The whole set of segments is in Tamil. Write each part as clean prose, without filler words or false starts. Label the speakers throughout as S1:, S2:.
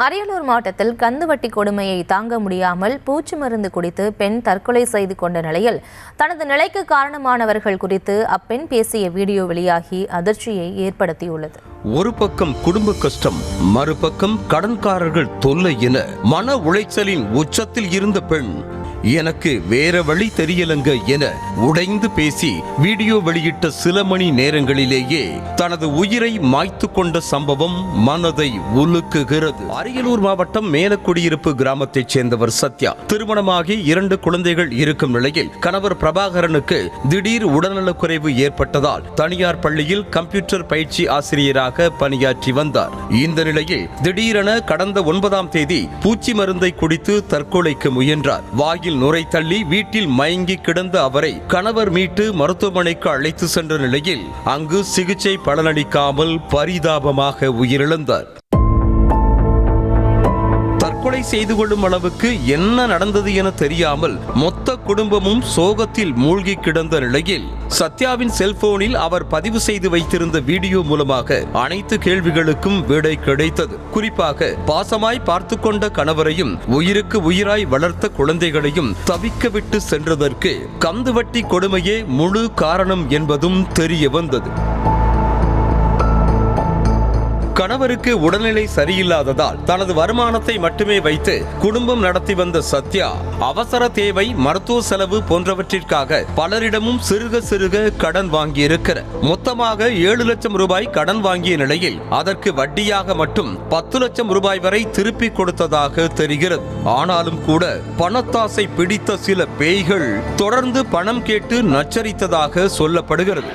S1: அரியலூர் மாவட்டத்தில் கந்துவட்டி கொடுமையை தாங்க முடியாமல் பூச்சி மருந்து குடித்து பெண் தற்கொலை செய்து கொண்ட நிலையில் தனது நிலைக்கு காரணமானவர்கள் குறித்து அப்பெண் பேசிய வீடியோ வெளியாகி அதிர்ச்சியை ஏற்படுத்தியுள்ளது.
S2: ஒரு பக்கம் குடும்ப கஷ்டம், மறுபக்கம் கடன்காரர்கள் தொல்லை என மன உளைச்சலின் உச்சத்தில் இருந்த பெண் எனக்கு வேற வழி தெரியலங்க என உடைந்து பேசி வீடியோ வெளியிட்ட சில மணி நேரங்களிலேயே தனது உயிரை மாய்த்து கொண்ட சம்பவம் மனதை உலுக்குகிறது. அரியலூர் மாவட்டம் மேலக்குடியிருப்பு கிராமத்தைச் சேர்ந்தவர் சத்யா. திருமணமாகி 2 குழந்தைகள் இருக்கும் நிலையில் கணவர் பிரபாகரனுக்கு திடீர் உடல்நலக்குறைவு ஏற்பட்டதால் தனியார் பள்ளியில் கம்ப்யூட்டர் பயிற்சி ஆசிரியராக பணியாற்றி வந்தார். இந்த நிலையில் திடீரென கடந்த 9ஆம் தேதி பூச்சி மருந்தை குடித்து தற்கொலைக்கு முயன்றார். வாயில் நுரை தள்ளி வீட்டில் மயங்கி கிடந்த அவரை கணவர் மீட்டு மருத்துவமனைக்கு அழைத்து சென்ற நிலையில் அங்கு சிகிச்சை பலனளிக்காமல் பரிதாபமாக உயிரிழந்தார். தற்கொலை செய்து கொள்ளும் அளவுக்கு என்ன நடந்தது என தெரியாமல் மொத்த குடும்பமும் சோகத்தில் மூழ்கி கிடந்த நிலையில் சத்யாவின் செல்போனில் அவர் பதிவு செய்து வைத்திருந்த வீடியோ மூலமாக அனைத்து கேள்விகளுக்கும் விடை கிடைத்தது. குறிப்பாக பாசமாய் பார்த்து கொண்ட கணவரையும் உயிருக்கு உயிராய் வளர்த்த குழந்தைகளையும் தவிக்க விட்டு சென்றதற்கு கந்துவட்டி கொடுமையே முழு காரணம் என்பதும் தெரிய வந்தது. கணவருக்கு உடல்நிலை சரியில்லாததால் தனது வருமானத்தை மட்டுமே வைத்து குடும்பம் நடத்தி வந்த சத்யா அவசர தேவை, மருத்துவ செலவு போன்றவற்றிற்காக பலரிடமும் சிறுக கடன் வாங்கியிருக்கிறார். மொத்தமாக 7 லட்சம் ரூபாய் கடன் வாங்கிய நிலையில் அதற்கு வட்டியாக மட்டும் 10 லட்சம் ரூபாய் வரை திருப்பி கொடுத்ததாக தெரிகிறது. ஆனாலும் கூட பணத்தாசை பிடித்த சில பேய்கள் தொடர்ந்து பணம் கேட்டு நச்சரித்ததாக சொல்லப்படுகிறது.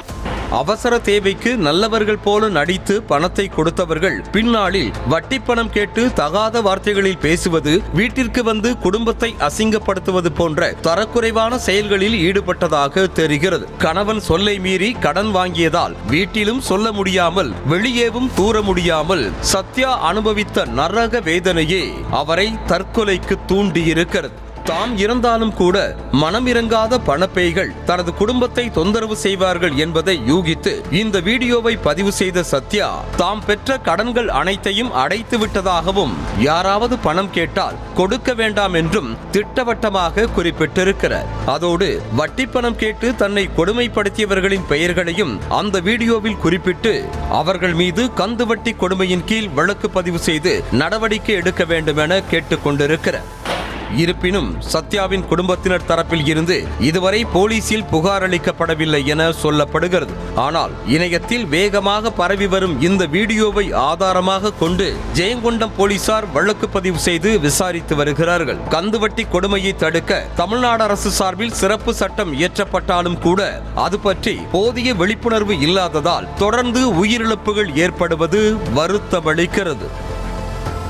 S2: அவசர தேவைக்கு நல்லவர்கள் போல நடித்து பணத்தை கொடுத்தவர்கள் பின்னாளில் வட்டி பணம் கேட்டு தகாத வார்த்தைகளில் பேசுவது, வீட்டிற்கு வந்து குடும்பத்தை அசிங்கப்படுத்துவது போன்ற தரக்குறைவான செயல்களில் ஈடுபட்டதாக தெரிகிறது. கணவன் சொல்லை மீறி கடன் வாங்கியதால் வீட்டிலும் சொல்ல முடியாமல் வெளியேவும் கூற முடியாமல் சத்யா அனுபவித்த நரக வேதனையே அவரை தற்கொலைக்கு தூண்டியிருக்கிறது. தாம் இறந்தாலும் கூட மனம் இறங்காத பணப்பேய்கள் தனது குடும்பத்தை தொந்தரவு செய்வார்கள் என்பதை யூகித்து இந்த வீடியோவை பதிவு செய்த சத்யா தாம் பெற்ற கடன்கள் அனைத்தையும் அடைத்து விட்டதாகவும் யாராவது பணம் கேட்டால் கொடுக்க வேண்டாம் என்றும் திட்டவட்டமாக குறிப்பிட்டிருக்கிறார். அதோடு வட்டி பணம் கேட்டு தன்னை கொடுமைப்படுத்தியவர்களின் பெயர்களையும் அந்த வீடியோவில் குறிப்பிட்டு அவர்கள் மீது கந்துவட்டி கொடுமையின் கீழ் வழக்கு பதிவு செய்து நடவடிக்கை எடுக்க வேண்டும் என கேட்டுக்கொண்டிருக்கிறார். இருப்பினும் சத்யாவின் குடும்பத்தினர் தரப்பில் இருந்து இதுவரை போலீசில் புகார் அளிக்கப்படவில்லை என சொல்லப்படுகிறது. ஆனால் இணையத்தில் வேகமாக பரவி வரும் இந்த வீடியோவை ஆதாரமாக கொண்டு ஜெயங்கொண்டம் போலீசார் வழக்கு பதிவு செய்து விசாரித்து வருகிறார்கள். கந்துவட்டி கொடுமையை தடுக்க தமிழ்நாடு அரசு சார்பில் சிறப்பு சட்டம் இயற்றப்பட்டாலும் கூட அது பற்றி போதிய விழிப்புணர்வு இல்லாததால் தொடர்ந்து உயிரிழப்புகள் ஏற்படுவது வருத்தமளிக்கிறது.